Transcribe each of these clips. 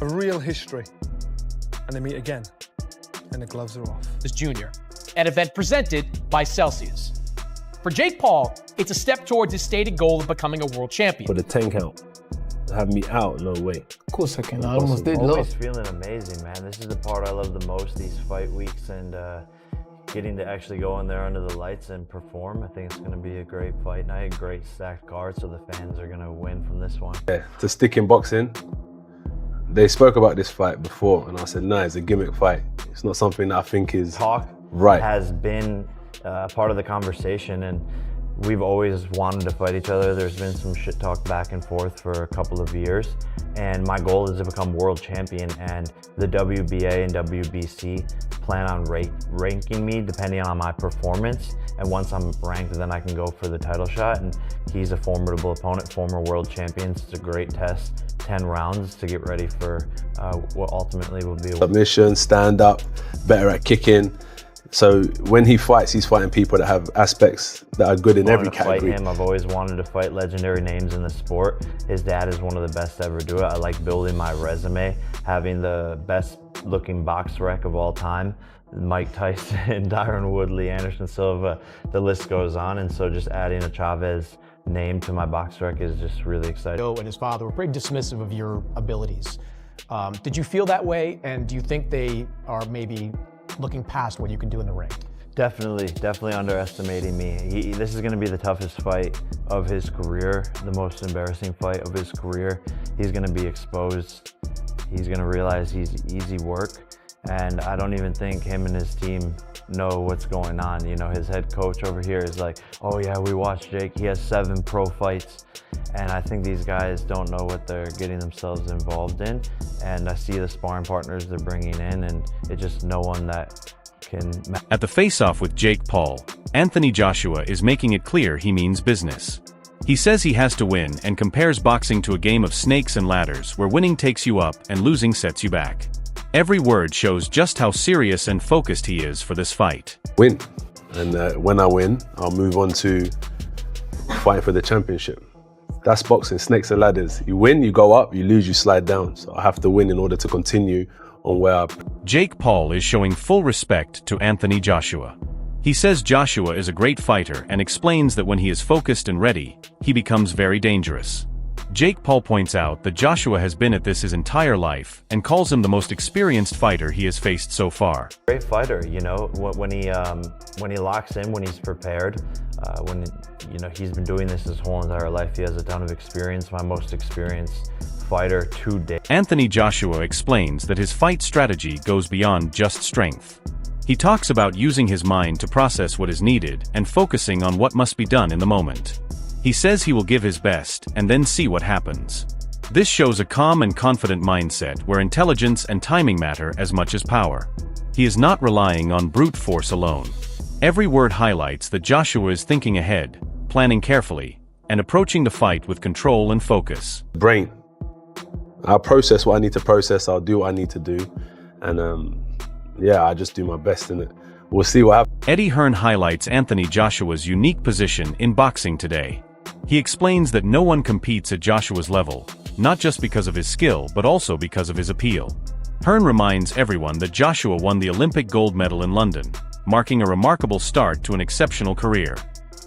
A real history. And they meet again, and the gloves are off. This Junior, an event presented by Celsius. For Jake Paul, it's a step towards his stated goal of becoming a world champion. For the 10 count, have me out, no way. Of course I can. I almost did. Always feeling amazing, man. This is the part I love the most, these fight weeks, and getting to actually go in there under the lights and perform. I think it's going to be a great fight night, great stacked card, so the fans are going to win from this one. Yeah, to stick in boxing, they spoke about this fight before, and I said, no, it's a gimmick fight. It's not something that I think is right. Has been part of the conversation, and we've always wanted to fight each other. There's been some shit talk back and forth for a couple of years, and my goal is to become world champion, and the WBA and WBC plan on ranking me depending on my performance, and once I'm ranked, then I can go for the title shot, and he's a formidable opponent, former world champion. It's a great test, 10 rounds to get ready for what ultimately will be a submission, stand up, better at kicking. So when he fights, he's fighting people that have aspects that are good in every category. Fight him. I've always wanted to fight legendary names in the sport. His dad is one of the best to ever do it. I like building my resume, having the best looking box rec of all time. Mike Tyson, Tyron Woodley, Anderson Silva, the list goes on. And so just adding a Chavez name to my box rec is just really exciting. Joe and his father were pretty dismissive of your abilities. Did you feel that way? And do you think they are maybe looking past what you can do in the ring? Definitely underestimating me. This is going to be the toughest fight of his career, the most embarrassing fight of his career. He's going to be exposed. He's going to realize he's easy work. And I don't even think him and his team know what's going on. You know, his head coach over here is like, oh yeah, we watched Jake. He has 7 pro fights. And I think these guys don't know what they're getting themselves involved in. And I see the sparring partners they're bringing in, and it's just no one that can. At the face-off with Jake Paul, Anthony Joshua is making it clear he means business. He says he has to win and compares boxing to a game of snakes and ladders where winning takes you up and losing sets you back. Every word shows just how serious and focused he is for this fight. Win. And when I win, I'll move on to fighting for the championship. That's boxing, snakes and ladders. You win, you go up, you lose, you slide down. So I have to win in order to continue on where Jake Paul is showing full respect to Anthony Joshua. He says Joshua is a great fighter and explains that when he is focused and ready, he becomes very dangerous. Jake Paul points out that Joshua has been at this his entire life and calls him the most experienced fighter he has faced so far. Great fighter, you know, when he locks in, when he's prepared, he's been doing this his whole entire life. He has a ton of experience, my most experienced fighter to date. Anthony Joshua explains that his fight strategy goes beyond just strength. He talks about using his mind to process what is needed and focusing on what must be done in the moment. He says he will give his best and then see what happens. This shows a calm and confident mindset where intelligence and timing matter as much as power. He is not relying on brute force alone. Every word highlights that Joshua is thinking ahead, planning carefully, and approaching the fight with control and focus. Brain. I'll process what I need to process, I'll do what I need to do, and I just do my best in it. We'll see what happens. Eddie Hearn highlights Anthony Joshua's unique position in boxing today. He explains that no one competes at Joshua's level, not just because of his skill but also because of his appeal. Hearn reminds everyone that Joshua won the Olympic gold medal in London, marking a remarkable start to an exceptional career.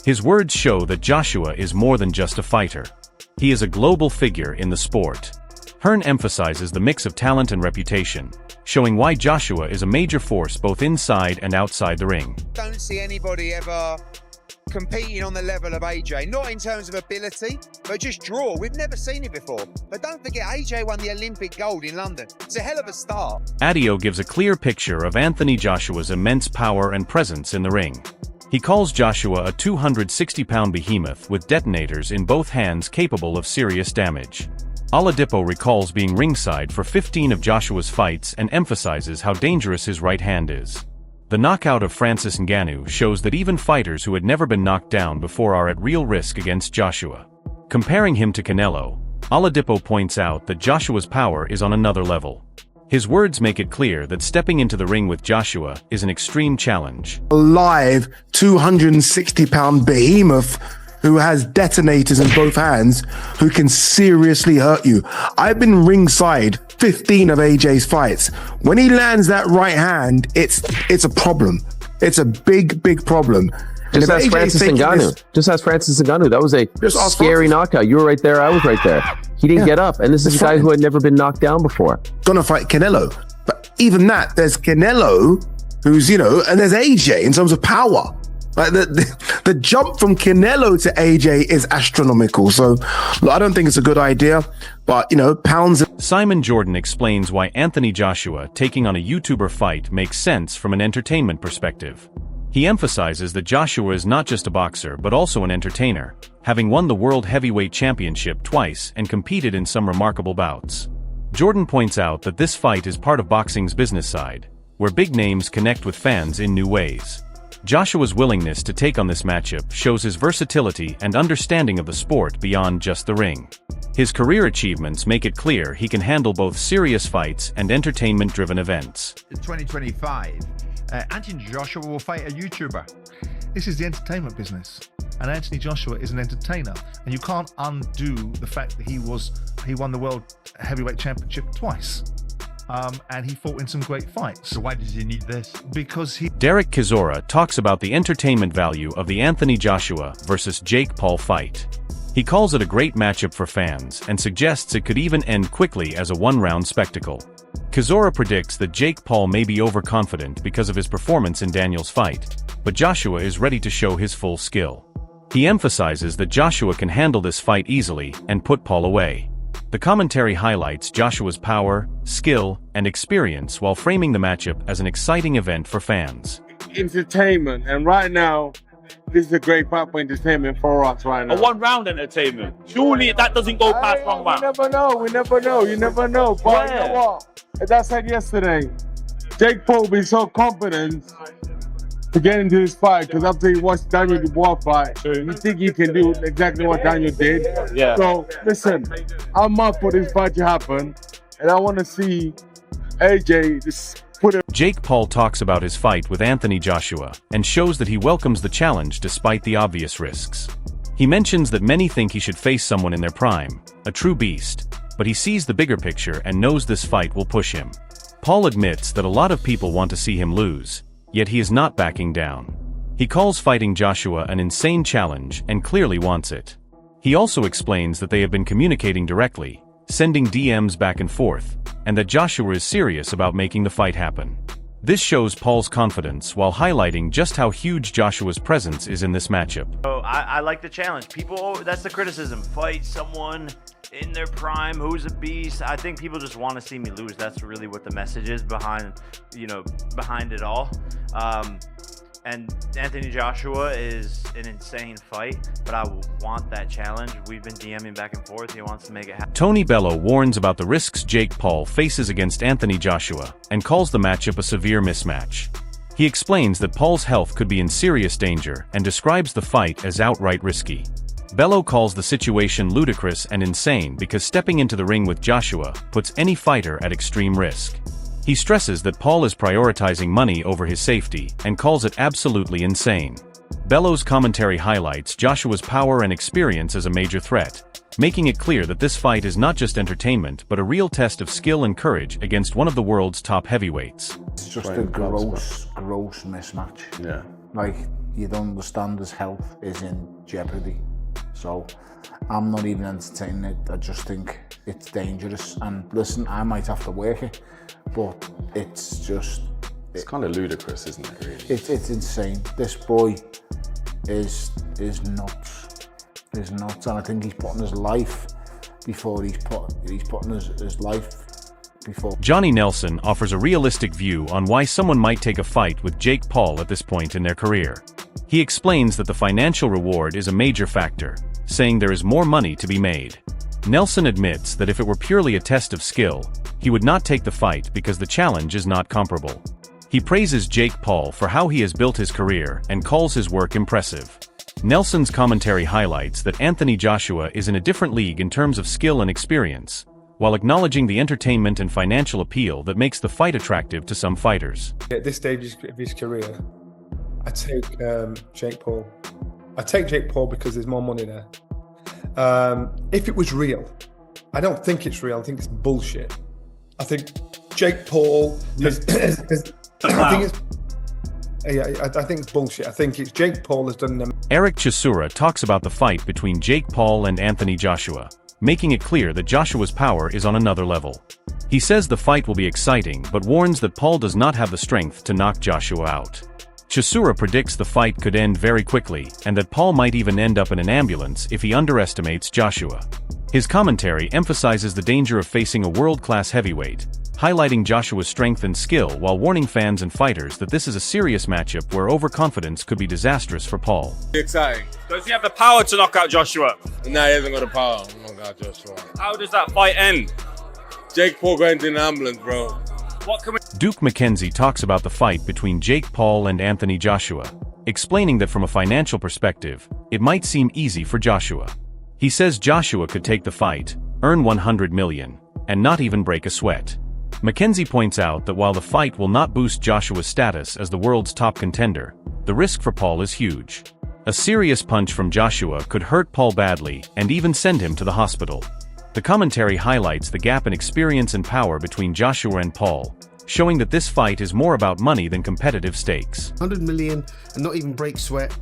His words show that Joshua is more than just a fighter. He is a global figure in the sport. Hearn emphasizes the mix of talent and reputation, showing why Joshua is a major force both inside and outside the ring. Don't see anybody ever competing on the level of AJ, not in terms of ability, but just draw. We've never seen it before. But don't forget, AJ won the Olympic gold in London. It's a hell of a start. Adio gives a clear picture of Anthony Joshua's immense power and presence in the ring. He calls Joshua a 260-pound behemoth with detonators in both hands capable of serious damage. Oladipo recalls being ringside for 15 of Joshua's fights and emphasizes how dangerous his right hand is. The knockout of Francis Ngannou shows that even fighters who had never been knocked down before are at real risk against Joshua. Comparing him to Canelo, Oladipo points out that Joshua's power is on another level. His words make it clear that stepping into the ring with Joshua is an extreme challenge. A live 260-pound behemoth who has detonators in both hands, who can seriously hurt you. I've been ringside 15 of AJ's fights. When he lands that right hand, it's a problem. It's a big problem. Just ask Francis Ngannou. Just ask Francis Ngannou. That was a scary knockout. You were right there. I was right there. He didn't get up. And this is a guy who had never been knocked down before. Gonna fight Canelo. But even that, there's Canelo, who's, you know, and there's AJ in terms of power. Like the jump from Canelo to AJ is astronomical. So look, I don't think it's a good idea, but you know, pounds. Simon Jordan explains why Anthony Joshua taking on a YouTuber fight makes sense from an entertainment perspective. He emphasizes that Joshua is not just a boxer but also an entertainer, having won the World Heavyweight Championship twice and competed in some remarkable bouts. Jordan points out that this fight is part of boxing's business side, where big names connect with fans in new ways. Joshua's willingness to take on this matchup shows his versatility and understanding of the sport beyond just the ring. His career achievements make it clear he can handle both serious fights and entertainment-driven events. In 2025, Anthony Joshua will fight a YouTuber. This is the entertainment business, and Anthony Joshua is an entertainer, and you can't undo the fact that he won the World Heavyweight Championship twice. And he fought in some great fights. So why does he need this? Because he... Derek Chisora talks about the entertainment value of the Anthony Joshua versus Jake Paul fight. He calls it a great matchup for fans and suggests it could even end quickly as a one-round spectacle. Chisora predicts that Jake Paul may be overconfident because of his performance in Daniel's fight, but Joshua is ready to show his full skill. He emphasizes that Joshua can handle this fight easily and put Paul away. The commentary highlights Joshua's power, skill, and experience while framing the matchup as an exciting event for fans. Entertainment, and right now, this is a great fight for entertainment for us right now. A one-round entertainment. Surely that doesn't go past one round. We never know. You never know. But you know what? As I said yesterday, Jake Paul be so confident to get into this fight, because after you watched Daniel Dubois fight, you think you can do exactly what Daniel did. Yeah. So listen, I'm up for this fight to happen, and I want to see AJ just put it. Jake Paul talks about his fight with Anthony Joshua and shows that he welcomes the challenge despite the obvious risks. He mentions that many think he should face someone in their prime, a true beast, but he sees the bigger picture and knows this fight will push him. Paul admits that a lot of people want to see him lose, yet he is not backing down. He calls fighting Joshua an insane challenge and clearly wants it. He also explains that they have been communicating directly, sending DMs back and forth, and that Joshua is serious about making the fight happen. This shows Paul's confidence while highlighting just how huge Joshua's presence is in this matchup. Oh, I like the challenge. People, that's the criticism. Fight someone in their prime who's a beast. I think people just want to see me lose. That's really what the message is behind it all. And Anthony Joshua is an insane fight, but I want that challenge. We've been DMing back and forth. He wants to make it happen. Tony Bello warns about the risks Jake Paul faces against Anthony Joshua and calls the matchup a severe mismatch. He explains that Paul's health could be in serious danger and describes the fight as outright risky. Bello calls the situation ludicrous and insane because stepping into the ring with Joshua puts any fighter at extreme risk. He stresses that Paul is prioritizing money over his safety and calls it absolutely insane. Bello's commentary highlights Joshua's power and experience as a major threat, making it clear that this fight is not just entertainment but a real test of skill and courage against one of the world's top heavyweights. It's just a gross mismatch. Yeah. Like, you don't understand his health is in jeopardy. So I'm not even entertaining it. I just think it's dangerous. And listen, I might have to work it, but it's just... It's kind of ludicrous, isn't it, really? It's insane. This boy is nuts. Is nuts. And I think he's putting his life before he's putting his life before. Johnny Nelson offers a realistic view on why someone might take a fight with Jake Paul at this point in their career. He explains that the financial reward is a major factor, saying there is more money to be made. Nelson admits that if it were purely a test of skill, he would not take the fight because the challenge is not comparable. He praises Jake Paul for how he has built his career and calls his work impressive. Nelson's commentary highlights that Anthony Joshua is in a different league in terms of skill and experience, while acknowledging the entertainment and financial appeal that makes the fight attractive to some fighters. At this stage of his career, I take Jake Paul. I take Jake Paul because there's more money there. If it was real, I don't think it's real. I think it's bullshit. I think Jake Paul I think it's bullshit. I think it's Jake Paul has done them. Eric Chisora talks about the fight between Jake Paul and Anthony Joshua, making it clear that Joshua's power is on another level. He says the fight will be exciting, but warns that Paul does not have the strength to knock Joshua out. Chisora predicts the fight could end very quickly, and that Paul might even end up in an ambulance if he underestimates Joshua. His commentary emphasizes the danger of facing a world-class heavyweight, highlighting Joshua's strength and skill while warning fans and fighters that this is a serious matchup where overconfidence could be disastrous for Paul. Exciting. Does he have the power to knock out Joshua? No, he hasn't got the power to knock out Joshua. How does that fight end? Jake Paul going to an ambulance, bro. What can we... Duke McKenzie talks about the fight between Jake Paul and Anthony Joshua, explaining that from a financial perspective, it might seem easy for Joshua. He says Joshua could take the fight, earn $100 million, and not even break a sweat. McKenzie points out that while the fight will not boost Joshua's status as the world's top contender, the risk for Paul is huge. A serious punch from Joshua could hurt Paul badly and even send him to the hospital. The commentary highlights the gap in experience and power between Joshua and Paul, showing that this fight is more about money than competitive stakes. 100 million and not even break sweat.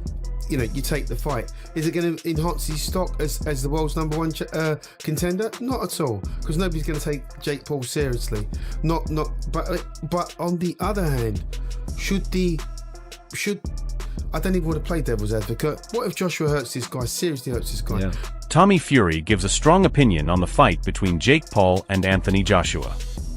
You know, you take the fight. Is it going to enhance his stock as the world's #1 contender? Not at all, because nobody's going to take Jake Paul seriously. But on the other hand, I don't even want to play devil's advocate. What if Joshua hurts this guy? Seriously hurts this guy? Yeah. Tommy Fury gives a strong opinion on the fight between Jake Paul and Anthony Joshua.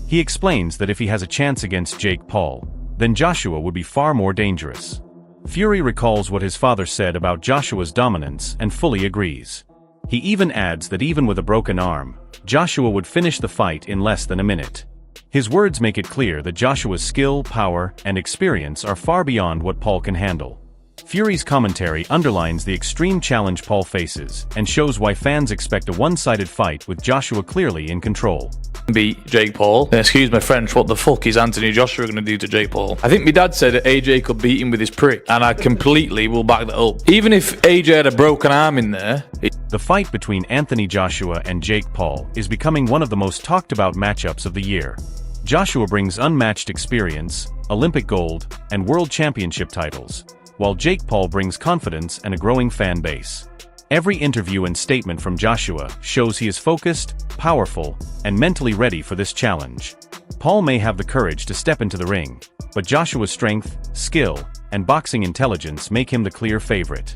He explains that if he has a chance against Jake Paul, then Joshua would be far more dangerous. Fury recalls what his father said about Joshua's dominance and fully agrees. He even adds that even with a broken arm, Joshua would finish the fight in less than a minute. His words make it clear that Joshua's skill, power, and experience are far beyond what Paul can handle. Fury's commentary underlines the extreme challenge Paul faces and shows why fans expect a one-sided fight with Joshua clearly in control. Beat Jake Paul. And excuse my French, what the fuck is Anthony Joshua going to do to Jake Paul? I think my dad said that AJ could beat him with his prick, and I completely will back that up. Even if AJ had a broken arm in there... The fight between Anthony Joshua and Jake Paul is becoming one of the most talked about matchups of the year. Joshua brings unmatched experience, Olympic gold, and world championship titles, while Jake Paul brings confidence and a growing fan base. Every interview and statement from Joshua shows he is focused, powerful, and mentally ready for this challenge. Paul may have the courage to step into the ring, but Joshua's strength, skill, and boxing intelligence make him the clear favorite.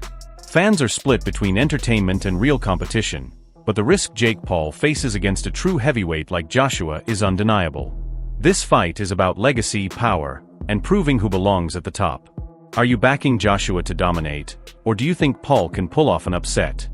Fans are split between entertainment and real competition, but the risk Jake Paul faces against a true heavyweight like Joshua is undeniable. This fight is about legacy, power, and proving who belongs at the top. Are you backing Joshua to dominate, or do you think Paul can pull off an upset?